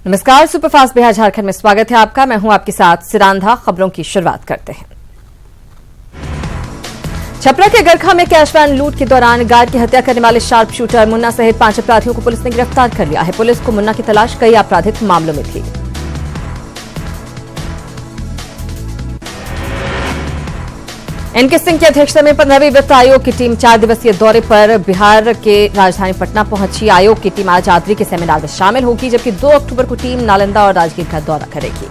नमस्कार, सुपरफास्ट बिहार झारखंड में स्वागत है आपका। मैं हूं आपके साथ सिरांधा। खबरों की शुरुआत करते हैं। छपरा के गरखा में कैश वैन लूट के दौरान गार्ड की हत्या करने वाले शार्प शूटर मुन्ना सहित 5 अपराधियों को पुलिस ने गिरफ्तार कर लिया है। पुलिस को मुन्ना की तलाश कई आपराधिक मामलों में थी। एनके सिंह की अध्यक्षता में 15वीं वित्त आयोग की टीम 4 दिवसीय दौरे पर बिहार के राजधानी पटना पहुंची। आयोग की टीम आज आद्री के सेमिनार में शामिल होगी, जबकि 2 अक्टूबर को टीम नालंदा और राजगीर का दौरा करेगी।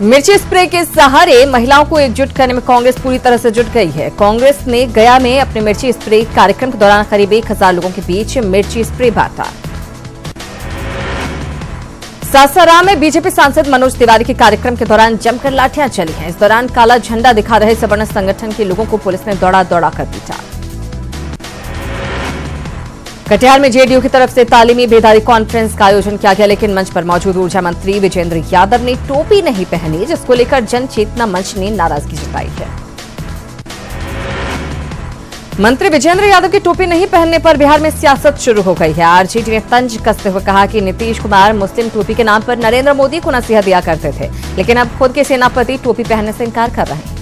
मिर्ची स्प्रे के सहारे महिलाओं को एकजुट करने में कांग्रेस पूरी तरह से जुट गई है। कांग्रेस ने गया में अपने मिर्ची स्प्रे कार्यक्रम के दौरान करीब 1000 लोगों के बीच मिर्ची स्प्रे बांटा। सासाराम में बीजेपी सांसद मनोज तिवारी के कार्यक्रम के दौरान जमकर लाठियां चली हैं। इस दौरान काला झंडा दिखा रहे सवर्ण संगठन के लोगों को पुलिस ने दौड़ा कर पीटा। कटिहार में जेडीयू की तरफ से तालीमी बेदारी कॉन्फ्रेंस का आयोजन किया गया, लेकिन मंच पर मौजूद ऊर्जा मंत्री विजेंद्र यादव ने टोपी नहीं पहनी, जिसको लेकर जन चेतना मंच ने नाराजगी जताई है। मंत्री विजेंद्र यादव की टोपी नहीं पहनने पर बिहार में सियासत शुरू हो गई है। आरजेडी ने तंज कसते हुए कहा कि नीतीश कुमार मुस्लिम टोपी के नाम पर नरेंद्र मोदी को नसीहत दिया करते थे, लेकिन अब खुद के सेनापति टोपी पहनने से इंकार कर रहे हैं।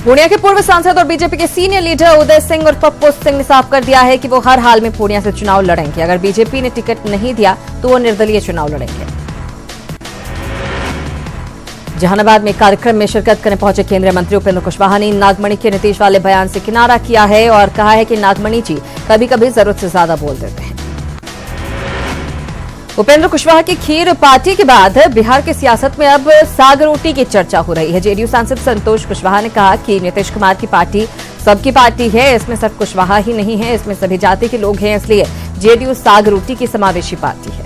पूर्णिया के पूर्व सांसद और बीजेपी के सीनियर लीडर उदय सिंह और पप्पू सिंह ने साफ कर दिया है कि वो हर हाल में पूर्णिया से चुनाव लड़ेंगे। अगर बीजेपी ने टिकट नहीं दिया तो वो निर्दलीय चुनाव लड़ेंगे। जहानाबाद में कार्यक्रम में शिरकत करने पहुंचे केंद्रीय मंत्री उपेंद्र कुशवाहा ने नागमणि के नीतीश वाले बयान से किनारा किया है और कहा है कि नागमणि जी कभी कभी जरूरत से ज्यादा बोल देते हैं। उपेंद्र कुशवाहा की खीर पार्टी के बाद बिहार की सियासत में अब साग रोटी की चर्चा हो रही है। जेडीयू सांसद संतोष कुशवाहा ने कहा कि नीतीश कुमार की पार्टी सबकी पार्टी है, इसमें सिर्फ कुशवाहा ही नहीं है, इसमें सभी जाति के लोग हैं, इसलिए जेडीयू साग रोटी की समावेशी पार्टी है।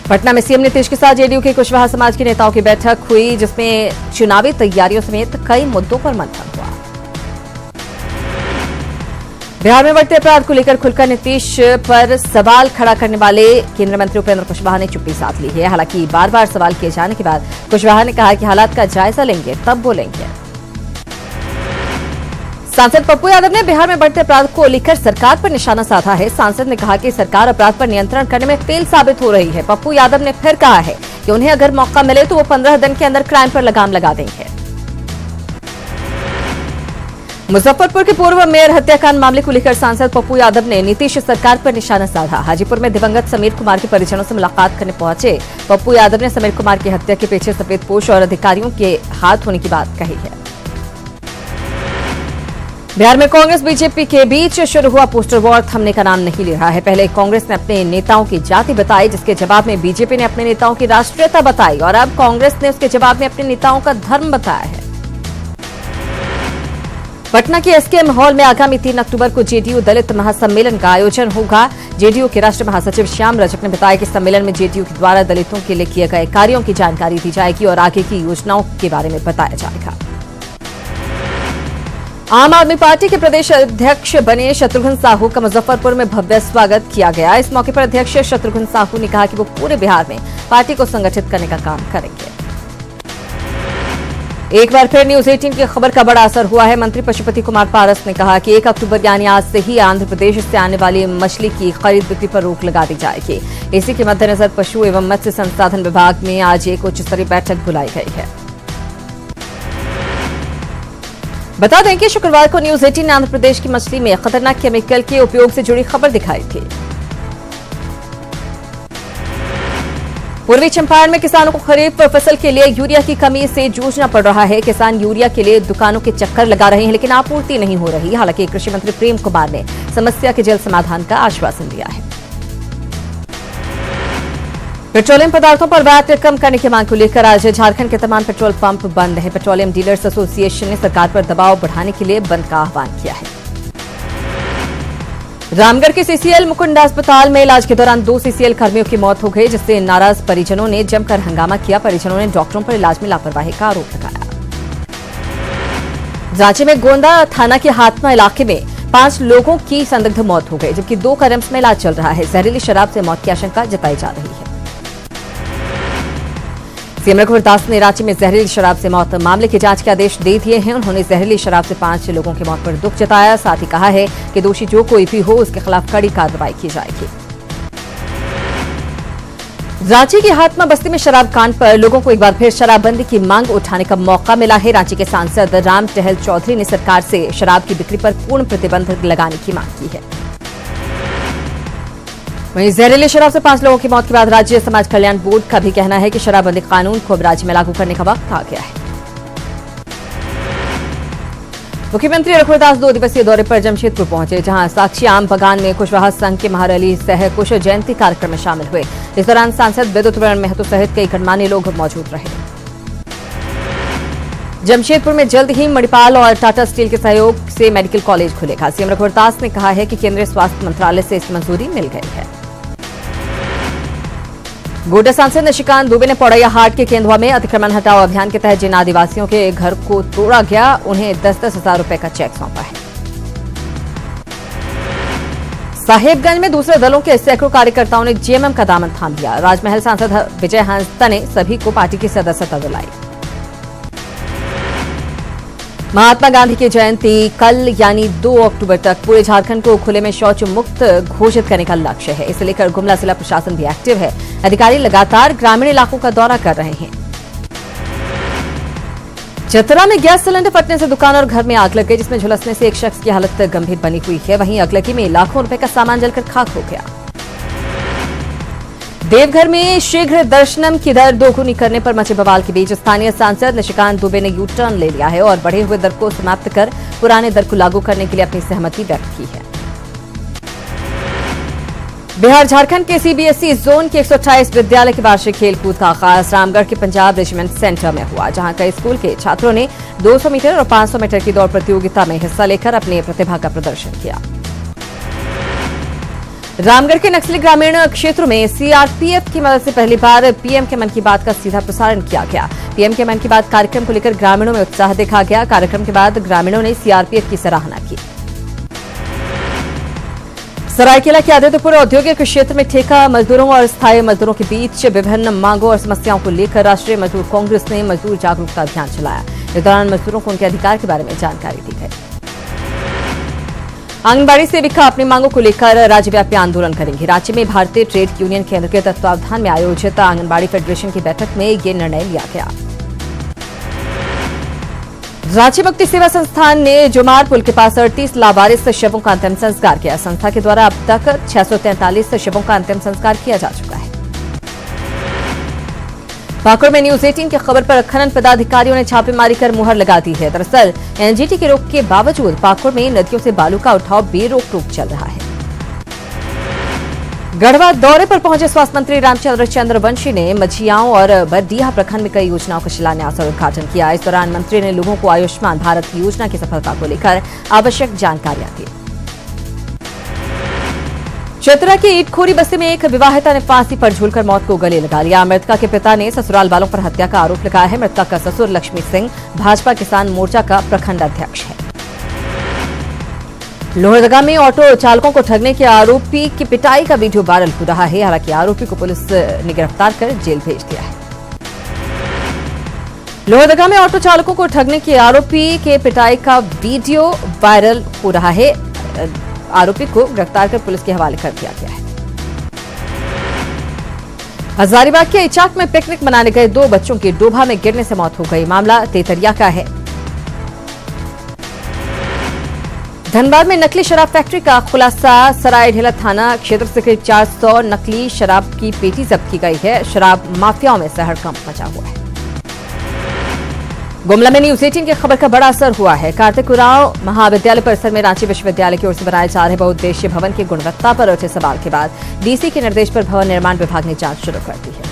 पटना में सीएम नीतीश के साथ जेडीयू के कुशवाहा समाज के नेताओं की बैठक हुई, जिसमें चुनावी तैयारियों समेत कई मुद्दों पर मंथन हुआ। बिहार में बढ़ते अपराध को लेकर खुलकर नीतीश पर सवाल खड़ा करने वाले केंद्रीय मंत्री उपेंद्र कुशवाहा ने चुप्पी साध ली है। हालांकि बार बार सवाल किए जाने के बाद कुशवाहा ने कहा कि हालात का जायजा लेंगे तब बोलेंगे। सांसद पप्पू यादव ने बिहार में बढ़ते अपराध को लेकर सरकार पर निशाना साधा है। सांसद ने कहा कि सरकार अपराध पर नियंत्रण करने में फेल साबित हो रही है। पप्पू यादव ने फिर कहा है कि उन्हें अगर मौका मिले तो वो 15 दिन के अंदर क्राइम पर लगाम लगा देंगे। मुजफ्फरपुर के पूर्व मेयर हत्याकांड मामले को लेकर सांसद पप्पू यादव ने नीतीश सरकार पर निशाना साधा। हाजीपुर में दिवंगत समीर कुमार के परिजनों से मुलाकात करने पहुंचे पप्पू यादव ने समीर कुमार की हत्या के पीछे सफेदपोश और अधिकारियों के हाथ होने की बात कही है। बिहार में कांग्रेस बीजेपी के बीच शुरू हुआ पोस्टर वॉर थमने का नाम नहीं ले रहा है। पहले कांग्रेस ने अपने नेताओं की जाति बताई, जिसके जवाब में बीजेपी ने अपने नेताओं की राष्ट्रीयता बताई, और अब कांग्रेस ने उसके जवाब में अपने नेताओं का धर्म बताया है। पटना के एसकेएम हॉल में आगामी 3 अक्टूबर को जेडीयू दलित महासम्मेलन का आयोजन होगा। जेडीयू के राष्ट्रीय महासचिव श्याम रजक ने बताया कि सम्मेलन में जेडीयू के द्वारा दलितों के लिए किए गए कार्यों की जानकारी दी जाएगी और आगे की योजनाओं के बारे में बताया जाएगा। आम आदमी पार्टी के प्रदेश अध्यक्ष बने शत्रुघ्न साहू का मुजफ्फरपुर में भव्य स्वागत किया गया। इस मौके पर अध्यक्ष शत्रुघ्न साहू ने कहा कि वो पूरे बिहार में पार्टी को संगठित करने का काम करेंगे। एक बार फिर न्यूज 18 की खबर का बड़ा असर हुआ है। मंत्री पशुपति कुमार पारस ने कहा कि 1 अक्टूबर यानी आज से ही आंध्र प्रदेश से आने वाली मछली की खरीद बिक्री पर रोक लगा दी जाएगी। इसी के मद्देनजर पशु एवं मत्स्य संसाधन विभाग में आज एक उच्च स्तरीय बैठक बुलाई गई है। बता दें कि शुक्रवार को न्यूज 18 ने आंध्र प्रदेश की मछली में खतरनाक केमिकल के उपयोग से जुड़ी खबर दिखाई थी। पूर्वी चंपारण में किसानों को खरीफ फसल के लिए यूरिया की कमी से जूझना पड़ रहा है। किसान यूरिया के लिए दुकानों के चक्कर लगा रहे हैं, लेकिन आपूर्ति नहीं हो रही। हालांकि कृषि मंत्री प्रेम कुमार ने समस्या के जल्द समाधान का आश्वासन दिया है। पेट्रोलियम पदार्थों पर वैट कम करने की मांग को लेकर आज झारखंड के तमाम पेट्रोल पंप बंद हैं। पेट्रोलियम डीलर्स एसोसिएशन ने सरकार पर दबाव बढ़ाने के लिए बंद का आह्वान किया है। रामगढ़ के सीसीएल मुकुंदा अस्पताल में इलाज के दौरान 2 सीसीएल कर्मियों की मौत हो गई, जिससे नाराज परिजनों ने जमकर हंगामा किया। परिजनों ने डॉक्टरों पर इलाज में लापरवाही का आरोप लगाया। रांची में गोंदा थाना के हाथमा इलाके में 5 लोगों की संदिग्ध मौत हो गई, जबकि 2 का रिम्स में इलाज चल रहा है। जहरीली शराब से मौत की आशंका जताई जा रही है। सीएम रघुवर दास ने रांची में जहरीली शराब से मौत मामले की जांच के आदेश दे दिए हैं। उन्होंने जहरीली शराब से 5 लोगों की मौत पर दुख जताया। साथ ही कहा है कि दोषी जो कोई भी हो उसके खिलाफ कड़ी कार्रवाई की जाएगी। रांची की हातमा बस्ती में शराब कांड पर लोगों को एक बार फिर शराबबंदी की मांग उठाने का मौका मिला है। रांची के सांसद राम टहल चौधरी ने सरकार से शराब की बिक्री पर पूर्ण प्रतिबंध लगाने की मांग की है। वहीं जहरीली शराब से 5 लोगों की मौत के बाद राज्य समाज कल्याण बोर्ड का भी कहना है कि शराबबंदी कानून को अब राज्य में लागू करने का वक्त आ गया है। मुख्यमंत्री रघुवर दास 2 दिवसीय दौरे पर जमशेदपुर पहुंचे, जहां साक्षी आम बगान में कुशवाहा संघ के महारली सह कुश जयंती कार्यक्रम में शामिल हुए। इस दौरान सांसद विद्युत महतो सहित कई गणमान्य लोग मौजूद रहे। जमशेदपुर में जल्द ही मणिपाल और टाटा स्टील के सहयोग से मेडिकल कॉलेज खुलेगा। सीएम रघुवर दास ने कहा है कि केंद्रीय स्वास्थ्य मंत्रालय से इसकी मंजूरी मिल गई है। गोड्डा सांसद निशिकांत दुबे ने पौड़ैया हाट के केंदुआ में अतिक्रमण हटाओ अभियान के तहत जिन आदिवासियों के घर को तोड़ा गया उन्हें 10-10 हजार रुपए का चेक सौंपा है। साहेबगंज में दूसरे दलों के सैकड़ों कार्यकर्ताओं ने जेएमएम का दामन थाम लिया। राजमहल सांसद विजय हंसदा ने सभी को पार्टी की सदस्यता दिलाई। महात्मा गांधी की जयंती कल यानी 2 अक्टूबर तक पूरे झारखंड को खुले में शौच मुक्त घोषित करने का लक्ष्य है। इसे लेकर गुमला जिला प्रशासन भी एक्टिव है। अधिकारी लगातार ग्रामीण इलाकों का दौरा कर रहे हैं। चतरा में गैस सिलेंडर फटने से दुकान और घर में आग लग गई, जिसमें झुलसने से एक शख्स की हालत गंभीर बनी हुई है। वहीं अगलगी में लाखों रुपए का सामान जलकर खाक हो गया। देवघर में शीघ्र दर्शनम की दर दोगुनी करने पर मचे बवाल के बीच स्थानीय सांसद निशिकांत दुबे ने यू टर्न ले लिया है और बढ़े हुए दर को समाप्त कर पुराने दर को लागू करने के लिए अपनी सहमति व्यक्त की है। बिहार झारखंड के सीबीएसई जोन के 128 विद्यालय के वार्षिक खेलकूद का आगाज रामगढ़ के पंजाब रेजिमेंट सेंटर में हुआ, जहां कई स्कूल के छात्रों ने 200 मीटर और 500 मीटर की दौड़ प्रतियोगिता में हिस्सा लेकर अपने प्रतिभा का प्रदर्शन किया। रामगढ़ के नक्सली ग्रामीण क्षेत्रों में सीआरपीएफ की मदद से पहली बार पीएम के मन की बात का सीधा प्रसारण किया गया। पीएम के मन की बात कार्यक्रम को लेकर ग्रामीणों में उत्साह देखा गया। कार्यक्रम के बाद ग्रामीणों ने सीआरपीएफ की सराहना की। सरायकेला के आदित्यपुर औद्योगिक क्षेत्र में ठेका मजदूरों और स्थायी मजदूरों के बीच विभिन्न मांगों और समस्याओं को लेकर राष्ट्रीय मजदूर कांग्रेस ने मजदूर जागरूकता अभियान चलाया। इस दौरान मजदूरों को उनके अधिकार के बारे में जानकारी दी गई। आंगनबाड़ी सेविका अपनी मांगों को लेकर राज्यव्यापी आंदोलन करेंगी। रांची में भारतीय ट्रेड यूनियन केंद्र के तत्वावधान में आयोजित आंगनबाड़ी फेडरेशन की बैठक में ये निर्णय लिया गया। रांची मुक्ति सेवा संस्थान ने जोमार पुल के पास 38 लावारिस शवों का अंतिम संस्कार किया। संस्था के द्वारा अब तक 643 शवों का अंतिम संस्कार किया जा चुका है। पाकुड़ में न्यूज 18 की खबर पर खनन पदाधिकारियों ने छापेमारी कर मुहर लगा दी है। दरअसल एनजीटी के रोक के बावजूद पाकुड़ में नदियों से बालू का उठाव बेरोक टोक चल रहा है। गढ़वा दौरे पर पहुंचे स्वास्थ्य मंत्री रामचंद्र चंद्रवंशी ने मझियाओं और बरडीहा प्रखंड में कई योजनाओं का शिलान्यास और उद्घाटन किया। इस दौरान मंत्री ने लोगों को आयुष्मान भारत योजना की सफलता को लेकर आवश्यक जानकारियां दी। चतरा की ईटखोरी बस्ती में एक विवाहिता ने फांसी पर झूलकर मौत को गले लगा लिया। मृतका के पिता ने ससुराल वालों पर हत्या का आरोप लगाया है। मृतका का ससुर लक्ष्मी सिंह भाजपा किसान मोर्चा का प्रखंड अध्यक्ष है। लोहरदगा में ऑटो चालकों को ठगने के आरोपी की पिटाई का वीडियो वायरल हो रहा है। हालांकि आरोपी को पुलिस ने गिरफ्तार कर जेल भेज दिया है। लोहरदगा में ऑटो चालकों को ठगने के आरोपी के पिटाई का वीडियो वायरल हो रहा है। आरोपी को गिरफ्तार कर पुलिस के हवाले कर दिया गया है। हजारीबाग के इचाक में पिकनिक मनाने गए 2 बच्चों की डोभा में गिरने से मौत हो गई। मामला तेतरिया का है। धनबाद में नकली शराब फैक्ट्री का खुलासा। सरायढेला थाना क्षेत्र से करीब 400 नकली शराब की पेटी जब्त की गई है। शराब माफियाओं में सहड़कंप मचा हुआ है। गुमला में न्यूज 18 की खबर का बड़ा असर हुआ है। कार्तिक उरांव महाविद्यालय परिसर में रांची विश्वविद्यालय की ओर से बनाए जा रहे बहुउद्देशीय भवन की गुणवत्ता पर उठे सवाल के बाद डीसी के निर्देश पर भवन निर्माण विभाग ने जांच शुरू कर दी है।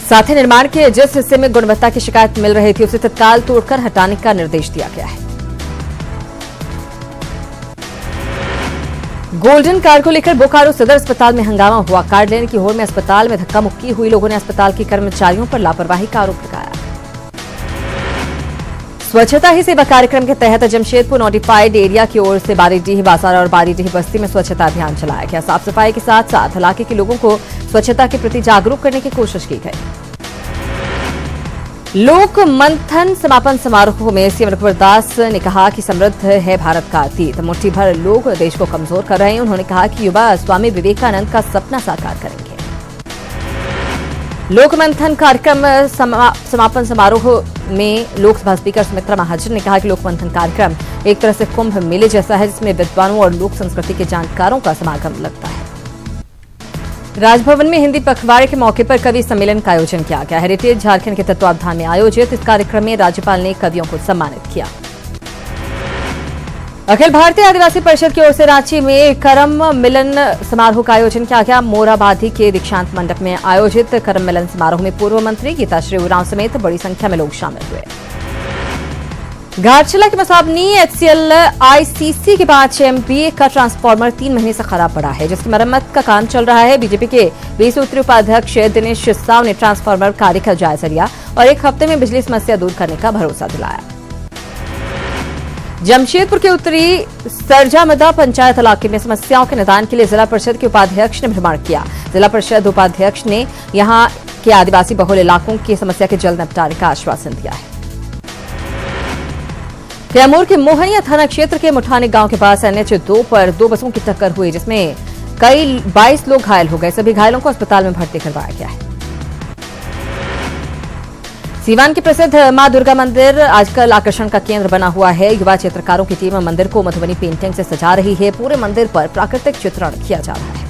साथ ही निर्माण के जिस हिस्से में गुणवत्ता की शिकायत मिल रही थी उसे तत्काल तोड़कर हटाने का निर्देश दिया गया है। गोल्डन कार को लेकर बोकारो सदर अस्पताल में हंगामा हुआ। कार्ड लेने की होड़ में अस्पताल में धक्का मुक्की हुई। लोगों ने अस्पताल के कर्मचारियों पर लापरवाही का आरोप लगाया। स्वच्छता ही सेवा कार्यक्रम के तहत जमशेदपुर नोटिफाइड एरिया की ओर से बारीडीह बाजार और बारीडीह बस्ती में स्वच्छता अभियान चलाया गया। साफ सफाई के साथ साथ इलाके के लोगों को स्वच्छता के प्रति जागरूक करने की कोशिश की गई। लोक मंथन समापन समारोह में सीएम रघुवर दास ने कहा कि समृद्ध है भारत का अतीत, मुट्ठी भर लोग देश को कमजोर कर रहे हैं। उन्होंने कहा कि युवा स्वामी विवेकानंद का सपना साकार करेंगे। लोक मंथन कार्यक्रम समापन समारोह में लोकसभा स्पीकर सुमित्रा महाजन ने कहा कि लोक मंथन कार्यक्रम एक तरह से कुंभ मेले जैसा है, जिसमें विद्वानों और लोक संस्कृति के जानकारों का समागम लगता है। राजभवन में हिंदी पखवाड़े के मौके पर कवि सम्मेलन का आयोजन किया गया। हेरिटेज झारखंड के तत्वावधान में आयोजित इस कार्यक्रम में राज्यपाल ने कवियों को सम्मानित किया। अखिल भारतीय आदिवासी परिषद की ओर से रांची में करम मिलन समारोह का आयोजन किया गया। मोराबादी के दीक्षांत मंडप में आयोजित करम मिलन समारोह में पूर्व मंत्री गीताश्री उरांव समेत बड़ी संख्या में लोग शामिल हुए। घाटशिला के मसाबनी HCL ICC के 5 MVA का ट्रांसफार्मर 3 महीने से खराब पड़ा है, जिसकी मरम्मत का काम चल रहा है। बीजेपी के 20 सूत्री उपाध्यक्ष दिनेश साव ने ट्रांसफार्मर कार्य का जायजा लिया और एक हफ्ते में बिजली समस्या दूर करने का भरोसा दिलाया। जमशेदपुर के उत्तरी सरजामदा पंचायत इलाके में समस्याओं के निदान के लिए जिला परिषद के उपाध्यक्ष ने भ्रमण किया। जिला परिषद उपाध्यक्ष ने यहां के आदिवासी बहुल इलाकों की समस्या के जल्द निपटारे का आश्वासन दिया है। कैमूर के मोहनिया थाना क्षेत्र के मुठानी गांव के पास NH2 पर 2 बसों की टक्कर हुई, जिसमें कई 22 लोग घायल हो गए। सभी घायलों को अस्पताल में भर्ती करवाया गया है। सीवान के प्रसिद्ध मां दुर्गा मंदिर आजकल आकर्षण का केंद्र बना हुआ है। युवा चित्रकारों की टीम मंदिर को मधुबनी पेंटिंग से सजा रही है। पूरे मंदिर पर प्राकृतिक चित्रण किया जा रहा है।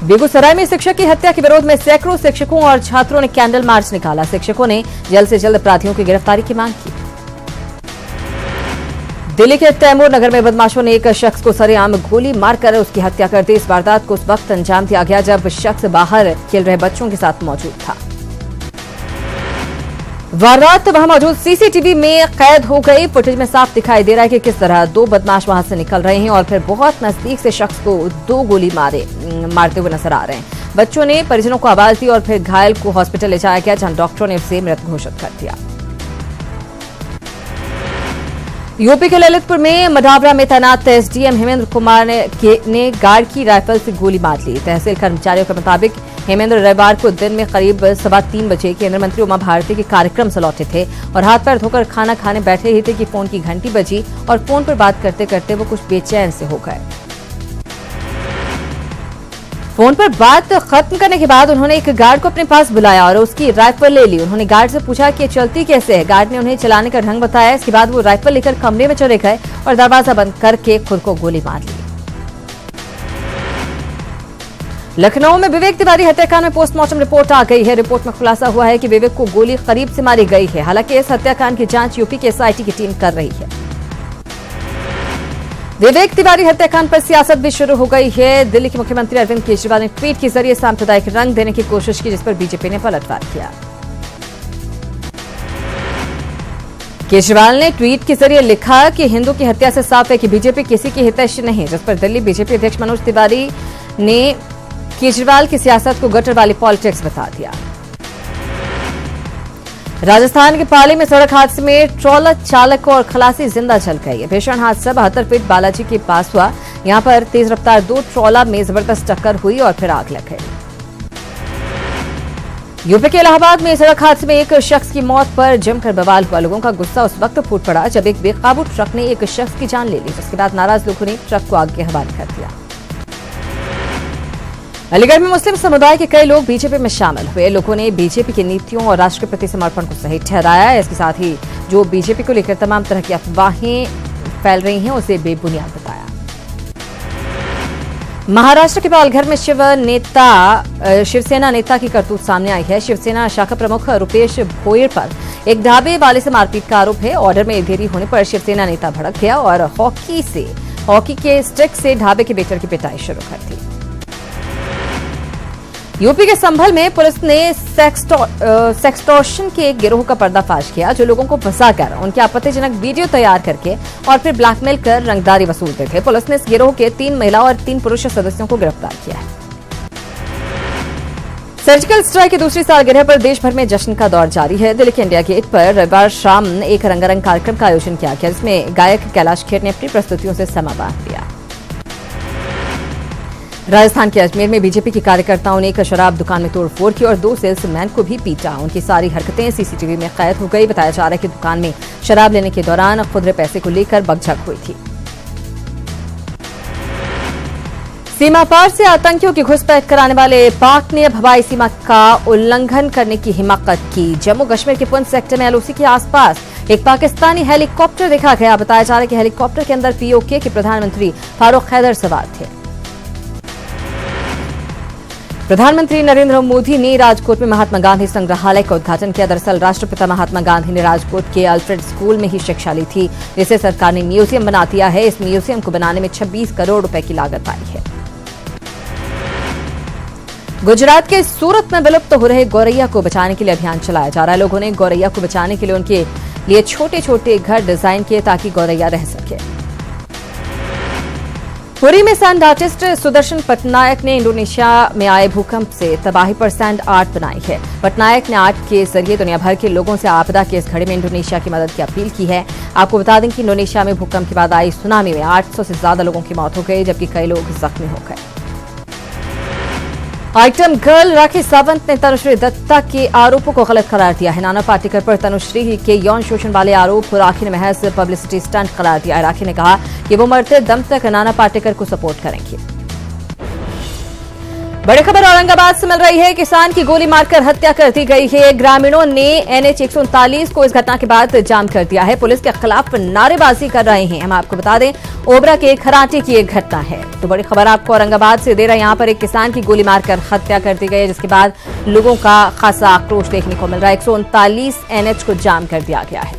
बेगूसराय में शिक्षक की हत्या के विरोध में सैकड़ों शिक्षकों और छात्रों ने कैंडल मार्च निकाला। शिक्षकों ने जल्द से जल्द अपराधियों की गिरफ्तारी की मांग की। दिल्ली के तैमूर नगर में बदमाशों ने एक शख्स को सरेआम गोली मारकर उसकी हत्या कर दी। इस वारदात को उस वक्त अंजाम दिया गया जब शख्स बाहर खेल रहे बच्चों के साथ मौजूद था। वारदात वहां मौजूद CCTV में कैद हो गई। फुटेज में साफ दिखाई दे रहा है कि किस तरह 2 बदमाश वहां से निकल रहे हैं और फिर बहुत नजदीक से शख्स को 2 गोली मारते हुए नजर आ रहे हैं। बच्चों ने परिजनों को आवाज दी और फिर घायल को हॉस्पिटल ले जाया गया, जहां डॉक्टरों ने उसे मृत घोषित कर दिया। यूपी के ललितपुर में मडावरा में तैनात SDM हेमेंद्र कुमार ने गार्ड की राइफल से गोली मार ली। तहसील कर्मचारियों के मुताबिक हेमेंद्र रविवार को दिन में करीब 3:15 बजे केंद्रीय मंत्री उमा भारती के कार्यक्रम से लौटे थे और हाथ पैर धोकर खाना खाने बैठे ही थे कि फोन की घंटी बजी और फोन पर बात करते करते वो कुछ बेचैन से हो गए। फोन पर बात खत्म करने के बाद उन्होंने एक गार्ड को अपने पास बुलाया और उसकी राइफल ले ली। उन्होंने गार्ड से पूछा कि ये चलती कैसे है। गार्ड ने उन्हें चलाने का ढंग बताया। इसके बाद वो राइफल लेकर कमरे में चले गए और दरवाजा बंद करके खुद को गोली मार ली। लखनऊ में विवेक तिवारी हत्याकांड में पोस्टमार्टम रिपोर्ट आ गई है। रिपोर्ट में खुलासा हुआ है कि विवेक को गोली करीब से मारी गई है। हालांकि इस हत्याकांड की जांच यूपी के SIT की टीम कर रही है। विवेक तिवारी हत्याकांड पर सियासत भी शुरू हो गई है। दिल्ली के मुख्यमंत्री अरविंद केजरीवाल ने ट्वीट के जरिए सांप्रदायिक रंग देने की कोशिश की, जिस पर बीजेपी ने पलटवार किया। केजरीवाल ने ट्वीट के जरिए लिखा कि हिंदू की हत्या से साफ है कि बीजेपी किसी की हितैषी नहीं, जिस पर दिल्ली बीजेपी अध्यक्ष मनोज तिवारी ने केजरीवाल की सियासत को गटर वाली पॉलिटिक्स बता दिया। राजस्थान के पाली में सड़क हादसे में ट्रॉलर चालक और खलासी जिंदा जल गए। भीषण हादसा 72 फीट बालाजी के पास हुआ। यहां पर तेज रफ्तार 2 ट्रॉलर में जबरदस्त टक्कर हुई और फिर आग लग गई। यूपी के इलाहाबाद में सड़क हादसे में एक शख्स की मौत पर जमकर बवाल हुआ। लोगों का गुस्सा उस वक्त फूट पड़ा जब एक बेकाबू ट्रक ने एक शख्स की जान ले ली, जिसके बाद नाराज लोगों ने ट्रक को आग के हवाले कर दिया। अलीगढ़ में मुस्लिम समुदाय के कई लोग बीजेपी में शामिल हुए। लोगों ने बीजेपी की नीतियों और राष्ट्र के प्रति समर्पण को सही ठहराया। इसके साथ ही जो बीजेपी को लेकर तमाम तरह की अफवाहें फैल रही हैं उसे बेबुनियाद बताया। महाराष्ट्र के पालघर में शिवसेना नेता की करतूत सामने आई है। शिवसेना शाखा प्रमुख रुपेश भोयर पर एक ढाबे वाले से मारपीट का आरोप है। ऑर्डर में देरी होने पर शिवसेना नेता भड़क गया और हॉकी के स्टिक से ढाबे के वेटर की पिटाई शुरू कर दी। यूपी के संभल में पुलिस ने सेक्सटॉर्शन के एक गिरोह का पर्दाफाश किया, जो लोगों को फंसाकर उनके आपत्तिजनक वीडियो तैयार करके और फिर ब्लैकमेल कर रंगदारी वसूलते थे। पुलिस ने इस गिरोह के 3 महिला और 3 पुरुष सदस्यों को गिरफ्तार किया है। सर्जिकल स्ट्राइक की दूसरी सालगिरह पर देश भर में जश्न का दौर जारी है। दिल्ली के इंडिया गेट पर रविवार शाम एक रंगारंग कार्यक्रम का आयोजन किया गया, जिसमें गायक कैलाश खेर ने अपनी प्रस्तुतियों से समा बांध लिया। राजस्थान के अजमेर में बीजेपी के कार्यकर्ताओं ने एक शराब दुकान में तोड़फोड़ की और 2 सेल्समैन को भी पीटा। उनकी सारी हरकतें सीसीटीवी में कैद हो गई। बताया जा रहा है कि दुकान में शराब लेने के दौरान खुदरे पैसे को लेकर बकझक हुई थी। सीमा पार से आतंकियों की घुसपैठ कराने वाले पाक ने अब हवाई सीमा का उल्लंघन करने की हिम्मत की। जम्मू कश्मीर के पुंछ सेक्टर में एलओसी के आसपास एक पाकिस्तानी हेलीकॉप्टर देखा गया। बताया जा रहा है कि हेलीकॉप्टर के अंदर पीओके के प्रधानमंत्री फारूक हैदर सवार थे। प्रधानमंत्री नरेंद्र मोदी ने राजकोट में महात्मा गांधी संग्रहालय का उद्घाटन किया। दरअसल राष्ट्रपिता महात्मा गांधी ने राजकोट के अल्फ्रेड स्कूल में ही शिक्षा ली थी, जिसे सरकार ने म्यूजियम बना दिया है। इस म्यूजियम को बनाने में 26 करोड़ रुपए की लागत आई है। गुजरात के सूरत में विलुप्त हो रहे गौरैया को बचाने के लिए अभियान चलाया जा रहा है। लोगों ने गौरैया को बचाने के लिए उनके लिए छोटे छोटे घर डिजाइन किए ताकि गौरैया रह सके। पुरी में सैंड आर्टिस्ट सुदर्शन पटनायक ने इंडोनेशिया में आए भूकंप से तबाही पर सैंड आर्ट बनाई है। पटनायक ने आर्ट के जरिए दुनिया भर के लोगों से आपदा के इस घड़ी में इंडोनेशिया की मदद की अपील की है। आपको बता दें कि इंडोनेशिया में भूकंप के बाद आई सुनामी में 800 से ज्यादा लोगों की मौत हो गई, जबकि कई लोग जख्मी हो गए। आइटम गर्ल राखी सावंत ने तनुश्री दत्ता के आरोपों को गलत करार दिया है। नाना पाटेकर पर तनुश्री के यौन शोषण वाले आरोप राखी ने महज पब्लिसिटी स्टंट करार दिया है। राखी ने कहा कि वो मरते दम तक नाना पाटेकर को सपोर्ट करेंगी। बड़ी खबर औरंगाबाद से मिल रही है। किसान की गोली मारकर हत्या कर दी गई है। ग्रामीणों ने NH 139 को इस घटना के बाद जाम कर दिया है। पुलिस के खिलाफ नारेबाजी कर रहे हैं। हम आपको बता दें, ओबरा के खराटे की एक घटना है। तो बड़ी खबर आपको औरंगाबाद से दे रहे हैं। यहाँ पर एक किसान की गोली मारकर हत्या कर दी गई है, जिसके बाद लोगों का खासा आक्रोश देखने को मिल रहा है। 139 NH को जाम कर दिया गया है।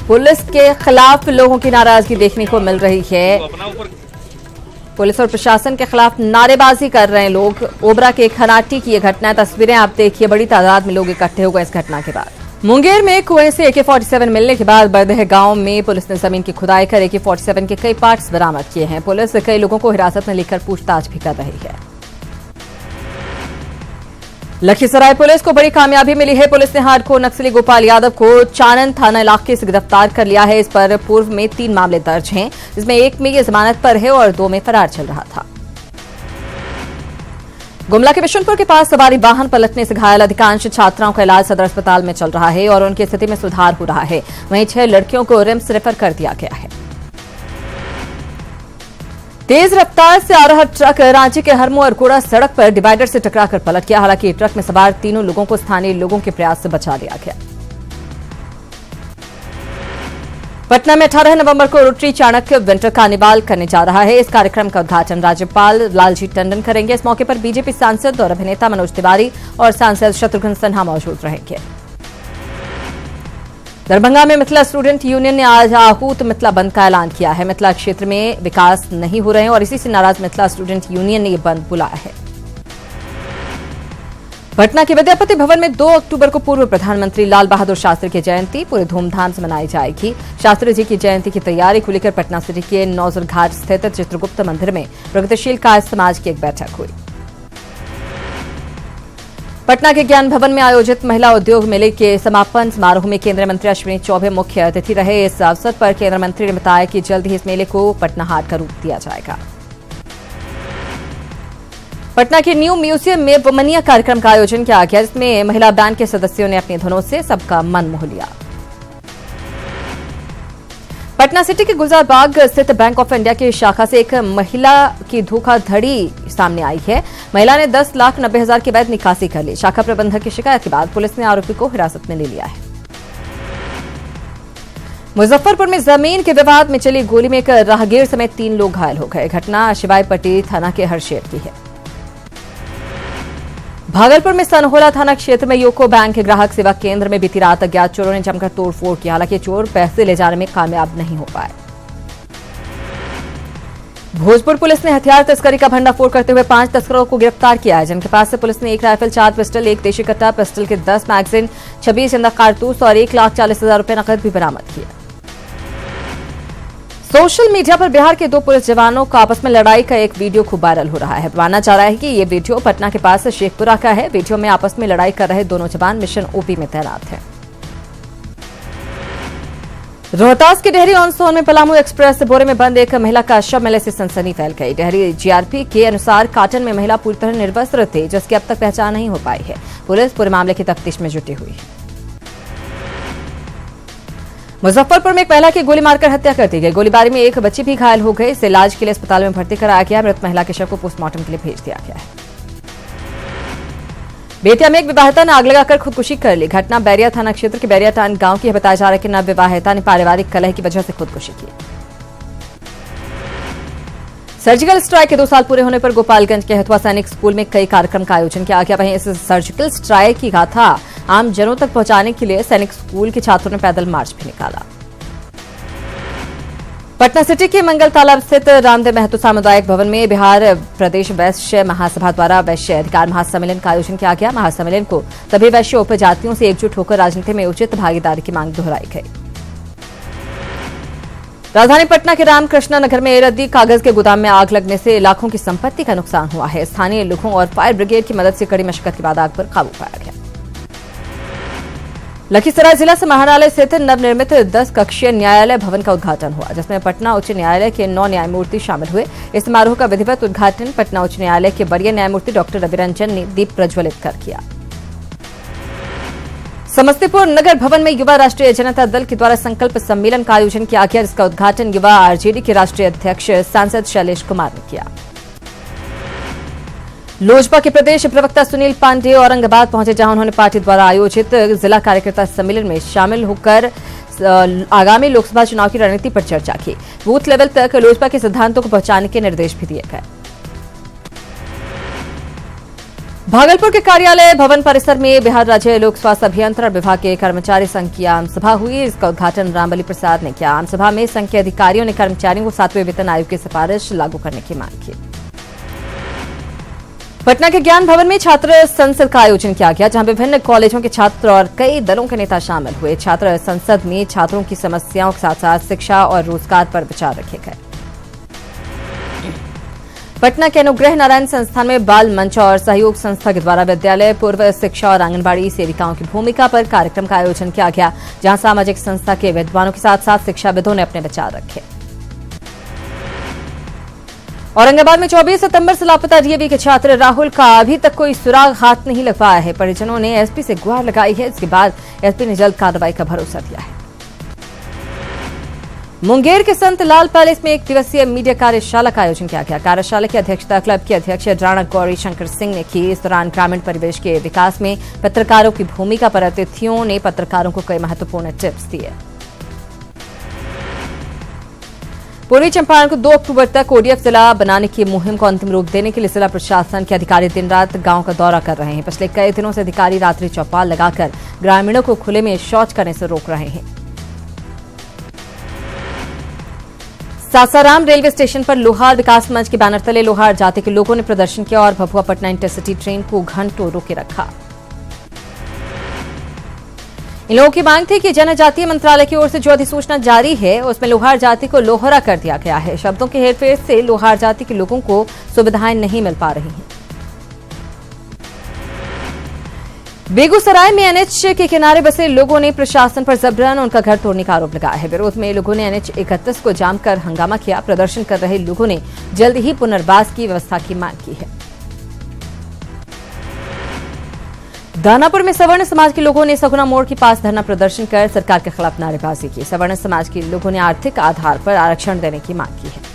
पुलिस के खिलाफ लोगों की नाराजगी देखने को मिल रही है। पुलिस और प्रशासन के खिलाफ नारेबाजी कर रहे हैं लोग। ओबरा के खराटी की ये घटना है। तस्वीरें आप देखिए, बड़ी तादाद में लोग इकट्ठे हो गए इस घटना के बाद। मुंगेर में कुएं से AK-47 मिलने के बाद बरदह गांव में पुलिस ने जमीन की खुदाई कर AK-47 के कई पार्ट्स बरामद किए हैं। पुलिस कई लोगों को हिरासत में लेकर पूछताछ भी कर रही है। लखीसराय पुलिस को बड़ी कामयाबी मिली है। पुलिस ने हार्डकोर नक्सली गोपाल यादव को चानन थाना इलाके से गिरफ्तार कर लिया है। इस पर पूर्व में 3 मामले दर्ज हैं, जिसमें एक में ये जमानत पर है और 2 में फरार चल रहा था। गुमला के बिशनपुर के पास सवारी वाहन पलटने से घायल अधिकांश छात्राओं का इलाज सदर अस्पताल में चल रहा है और उनकी स्थिति में सुधार हो रहा है। वहीं 6 लड़कियों को रिम्स रेफर कर दिया गया है। तेज रफ्तार से आ रहा ट्रक रांची के हरमो और गोड़ा सड़क पर डिवाइडर से टकराकर पलट गया। हालांकि ट्रक में सवार 3 लोगों को स्थानीय लोगों के प्रयास से बचा लिया गया। पटना में 18 नवंबर को रोटरी चाणक्य विंटर कार्निवाल करने जा रहा है। इस कार्यक्रम का उद्घाटन राज्यपाल लालजी टंडन करेंगे। इस मौके पर बीजेपी सांसद और अभिनेता मनोज तिवारी और सांसद शत्रुघ्न सिन्हा मौजूद रहेंगे। दरभंगा में मिथिला स्टूडेंट यूनियन ने आज आहूत मिथिला बंद का ऐलान किया है। मिथिला क्षेत्र में विकास नहीं हो रहे हैं और इसी से नाराज मिथिला स्टूडेंट यूनियन ने यह बंद बुलाया है। पटना के विद्यापति भवन में 2 अक्टूबर को पूर्व प्रधानमंत्री लाल बहादुर शास्त्री की जयंती पूरे धूमधाम से मनाई जाएगी। शास्त्री जी की जयंती की तैयारी को लेकर पटना सिटी के नौजर घाट स्थित चित्रगुप्त मंदिर में प्रगतिशील कार्य समाज की एक बैठक हुई। पटना के ज्ञान भवन में आयोजित महिला उद्योग मेले के समापन समारोह में केंद्रीय मंत्री अश्विनी चौबे मुख्य अतिथि रहे। इस अवसर पर केंद्रीय मंत्री ने बताया कि जल्द ही इस मेले को पटना हाट का रूप दिया जाएगा। पटना के न्यू म्यूजियम में वुमनिया कार्यक्रम का आयोजन किया गया, जिसमें महिला बैंड के सदस्यों ने अपनी धुनों से सबका मन मोह लिया। पटना सिटी के गुलजार बाग स्थित बैंक ऑफ इंडिया की शाखा से एक महिला की धोखाधड़ी सामने आई है। महिला ने 10,90,000 की वैध निकासी कर ली। शाखा प्रबंधक की शिकायत के बाद पुलिस ने आरोपी को हिरासत में ले लिया है। मुजफ्फरपुर में जमीन के विवाद में चली गोली में एक राहगीर समेत 3 लोग घायल हो गए। घटना शिवाईपट्टी थाना के हरशेर की है। भागलपुर में सनहोला थाना क्षेत्र में यूको बैंक के ग्राहक सेवा केंद्र में बीती रात अज्ञात चोरों ने जमकर तोड़फोड़ की। हालांकि चोर पैसे ले जाने में कामयाब नहीं हो पाए। भोजपुर पुलिस ने हथियार तस्करी का भंडाफोड़ करते हुए 5 तस्करों को गिरफ्तार किया है, जिनके पास से पुलिस ने 1 राइफल, 4 पिस्टल, 1 देशी कट्टा, पिस्टल के 10 मैगजीन, 26 जिंदा कारतूस और 1,40,000 रुपए नकद भी बरामद किया। सोशल मीडिया पर बिहार के दो पुलिस जवानों का आपस में लड़ाई का एक वीडियो खूब वायरल हो रहा है। माना जा रहा है कि ये वीडियो पटना के पास शेखपुरा का है। वीडियो में आपस में लड़ाई कर रहे दोनों जवान मिशन ओपी में तैनात हैं। रोहतास के डेहरी ऑन सोन में पलामू एक्सप्रेस बोरे में बंद एक महिला का शव मिलने से सनसनी फैल गई। डेहरी जीआरपी के अनुसार काटन में महिला पूरी तरह निर्वस्त्र थी, जिसकी अब तक पहचान नहीं हो पाई है। पुलिस पूरे मामले की तफ्तीश में जुटी हुई है। मुजफ्फरपुर में एक महिला की गोली मारकर हत्या कर दी गई। गोलीबारी में एक बच्ची भी घायल हो गई। इसे इलाज के लिए अस्पताल में भर्ती कराया गया। मृत महिला के शव को पोस्टमार्टम के लिए भेज दिया गया है। बेतिया में एक विवाहिता ने आग लगाकर खुदकुशी कर ली। घटना बैरिया थाना क्षेत्र के बैरियाटान गांव की है। बताया जा रहा है कि नवविवाहिता ने पारिवारिक कलह की वजह से खुदकुशी की। सर्जिकल स्ट्राइक के 2 साल पूरे होने पर गोपालगंज के हथुआ सैनिक स्कूल में कई कार्यक्रम का आयोजन किया गया। वहीं इस सर्जिकल स्ट्राइक की गाथा आम जनों तक पहुंचाने के लिए सैनिक स्कूल के छात्रों ने पैदल मार्च भी निकाला। पटना सिटी के मंगल तालाब स्थित रामदेव महतो सामुदायिक भवन में बिहार प्रदेश वैश्य महासभा द्वारा वैश्य अधिकार महासम्मेलन का आयोजन किया गया। महासम्मेलन को सभी वैश्य उपजातियों से एकजुट होकर राजनीति में उचित भागीदारी की मांग दोहराई गई। राजधानी पटना के रामकृष्णा नगर में रद्दी कागज के गोदाम में आग लगने से लाखों की संपत्ति का नुकसान हुआ है। स्थानीय लोगों और फायर ब्रिगेड की मदद से कड़ी मशक्कत के बाद आग पर काबू पाया गया। लखीसराय जिला समाहरणालय स्थित नवनिर्मित 10 कक्षीय न्यायालय भवन का उद्घाटन हुआ, जिसमें पटना उच्च न्यायालय के 9 न्यायमूर्ति शामिल हुए। इस समारोह का विधिवत उद्घाटन पटना उच्च न्यायालय के वरीय न्यायमूर्ति डॉक्टर रविरंजन ने दीप प्रज्वलित कर किया। समस्तीपुर नगर भवन में युवा राष्ट्रीय जनता दल के द्वारा संकल्प सम्मेलन का आयोजन किया गया, जिसका उद्घाटन युवा आरजेडी के राष्ट्रीय अध्यक्ष सांसद शैलेश कुमार ने किया। लोजपा के प्रदेश प्रवक्ता सुनील पांडे औरंगाबाद पहुंचे, जहां उन्होंने पार्टी द्वारा आयोजित जिला कार्यकर्ता सम्मेलन में शामिल होकर आगामी लोकसभा चुनाव की रणनीति पर चर्चा की। बूथ लेवल तक लोजपा के सिद्धांतों को पहुंचाने के निर्देश भी दिए गए। भागलपुर के कार्यालय भवन परिसर में बिहार राज्य लोक स्वास्थ्य अभियंत्रण विभाग के कर्मचारी संघ की आम सभा हुई। इसका उद्घाटन रामबली प्रसाद ने किया। आम सभा में संघ के अधिकारियों ने कर्मचारियों को 7वें वेतन आयोग की सिफारिश लागू करने की मांग की। पटना के ज्ञान भवन में छात्र संसद का आयोजन किया गया, जहां विभिन्न कॉलेजों के छात्र और कई दलों के नेता शामिल हुए। छात्र संसद में छात्रों की समस्याओं के साथ साथ शिक्षा और रोजगार पर विचार रखे गए। पटना के अनुग्रह नारायण संस्थान में बाल मंच और सहयोग संस्था के द्वारा विद्यालय, पूर्व शिक्षा और आंगनबाड़ी सेविकाओं की भूमिका पर कार्यक्रम का आयोजन किया गया, जहां सामाजिक संस्था के विद्वानों के साथ साथ शिक्षाविदों ने अपने विचार रखे। औरंगाबाद में 24 सितंबर से लापता डीएवी के छात्र राहुल का अभी तक कोई सुराग हाथ नहीं लग पाया है। परिजनों ने एसपी से गुहार लगाई है। इसके बाद एसपी ने जल्द कार्रवाई का भरोसा दिया है। मुंगेर के संत लाल पैलेस में 1 दिवसीय मीडिया कार्यशाला का आयोजन किया गया। कार्यशाला की अध्यक्षता क्लब के अध्यक्ष राणा गौरी शंकर सिंह ने की। इस दौरान ग्रामीण परिवेश के विकास में पत्रकारों की भूमिका पर अतिथियों ने पत्रकारों को कई महत्वपूर्ण टिप्स दिए। पूर्वी चंपारण को 2 अक्टूबर तक ओडीएफ जिला बनाने की मुहिम को अंतिम रूप देने के लिए जिला प्रशासन के अधिकारी दिन रात गांव का दौरा कर रहे हैं। पिछले कई दिनों से अधिकारी रात्रि चौपाल लगाकर ग्रामीणों को खुले में शौच करने से रोक रहे हैं। सासाराम रेलवे स्टेशन पर लोहार विकास मंच के बैनर तले लोहार जाति के लोगों ने प्रदर्शन किया और भभुआ पटना इंटरसिटी ट्रेन को घंटों रोके रखा। इन लोगों की मांग थी कि जनजातीय मंत्रालय की ओर से जो अधिसूचना जारी है उसमें लोहार जाति को लोहरा कर दिया गया है। शब्दों के हेरफेर से लोहार जाति के लोगों को सुविधाएं नहीं मिल पा रही हैं। बेगूसराय में एनएच के किनारे बसे लोगों ने प्रशासन पर जबरन उनका घर तोड़ने का आरोप लगाया है। विरोध में लोगों ने एनएच 31 को जाम कर हंगामा किया। प्रदर्शन कर रहे लोगों ने जल्द ही पुनर्वास की व्यवस्था की मांग की है। दानापुर में सवर्ण समाज के लोगों ने सगुना मोड़ के पास धरना प्रदर्शन कर सरकार के खिलाफ नारेबाजी की। सवर्ण समाज के लोगों ने आर्थिक आधार पर आरक्षण देने की मांग की है।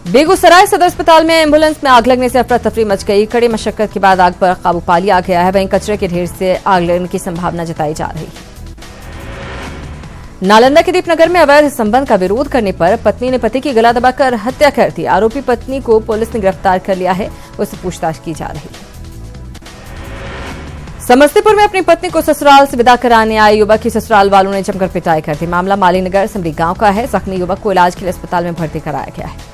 बेगूसराय सदर अस्पताल में एम्बुलेंस में आग लगने से अफरा तफरी मच गई। कड़ी मशक्कत के बाद आग पर काबू पा लिया गया है। वहीं कचरे के ढेर से आग लगने की संभावना जताई जा रही है। नालंदा के दीपनगर में अवैध संबंध का विरोध करने पर पत्नी ने पति की गला दबाकर हत्या कर दी। आरोपी पत्नी को पुलिस ने गिरफ्तार कर लिया है। उससे पूछताछ की जा रही है। समस्तीपुर में अपनी पत्नी को ससुराल से विदा कराने आए युवक की ससुराल वालों ने जमकर पिटाई कर दी। मामला मालीनगर सिमरी गांव का है। जख्मी युवक को इलाज के लिए अस्पताल में भर्ती कराया गया है।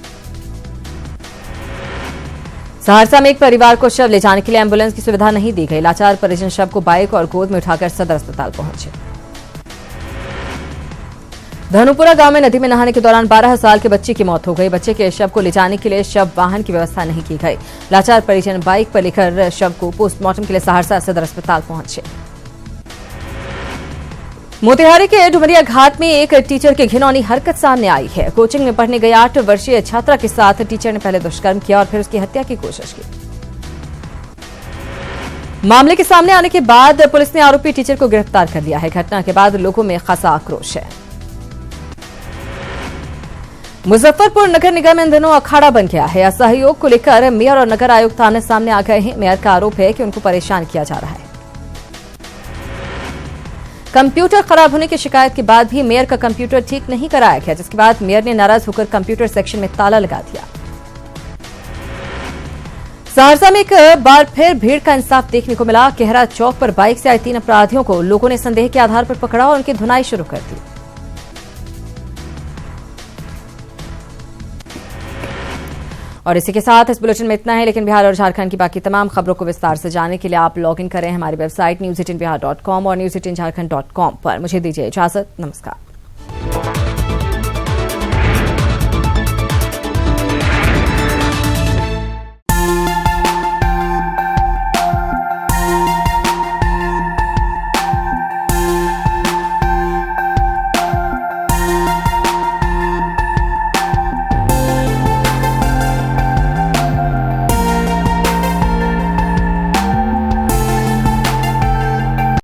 सहरसा में एक परिवार को शव ले जाने के लिए एम्बुलेंस की सुविधा नहीं दी गई। लाचार परिजन शव को बाइक और गोद में उठाकर सदर अस्पताल पहुंचे। धनुपुरा गांव में नदी में नहाने के दौरान 12 साल के बच्चे की मौत हो गई। बच्चे के शव को ले जाने के लिए शव वाहन की व्यवस्था नहीं की गई। लाचार परिजन बाइक पर लेकर शव को पोस्टमार्टम के लिए सहरसा सदर अस्पताल पहुंचे। मोतिहारी के डुमरिया घाट में एक टीचर की घिनौनी हरकत सामने आई है। कोचिंग में पढ़ने गई 8 वर्षीय छात्रा के साथ टीचर ने पहले दुष्कर्म किया और फिर उसकी हत्या की कोशिश की। मामले के सामने आने के बाद पुलिस ने आरोपी टीचर को गिरफ्तार कर लिया है। घटना के बाद लोगों में खासा आक्रोश है। मुजफ्फरपुर नगर निगम इन दिनों अखाड़ा बन गया है। असहयोग को लेकर मेयर और नगर आयुक्त आमने सामने आ गए हैं। मेयर का आरोप है कि उनको परेशान किया जा रहा है। कंप्यूटर खराब होने की शिकायत के बाद भी मेयर का कंप्यूटर ठीक नहीं कराया गया, जिसके बाद मेयर ने नाराज होकर कंप्यूटर सेक्शन में ताला लगा दिया। सहरसा में एक बार फिर भीड़ का इंसाफ देखने को मिला। केहरा चौक पर बाइक से आए 3 अपराधियों को लोगों ने संदेह के आधार पर पकड़ा और उनकी धुनाई शुरू कर दी। और इसी के साथ इस बुलेटिन में इतना है, लेकिन बिहार और झारखंड की बाकी तमाम खबरों को विस्तार से जानने के लिए आप लॉग इन करें हमारी वेबसाइट news18bihar.com और news18jharkhand.com पर। मुझे दीजिए इजाजत। नमस्कार।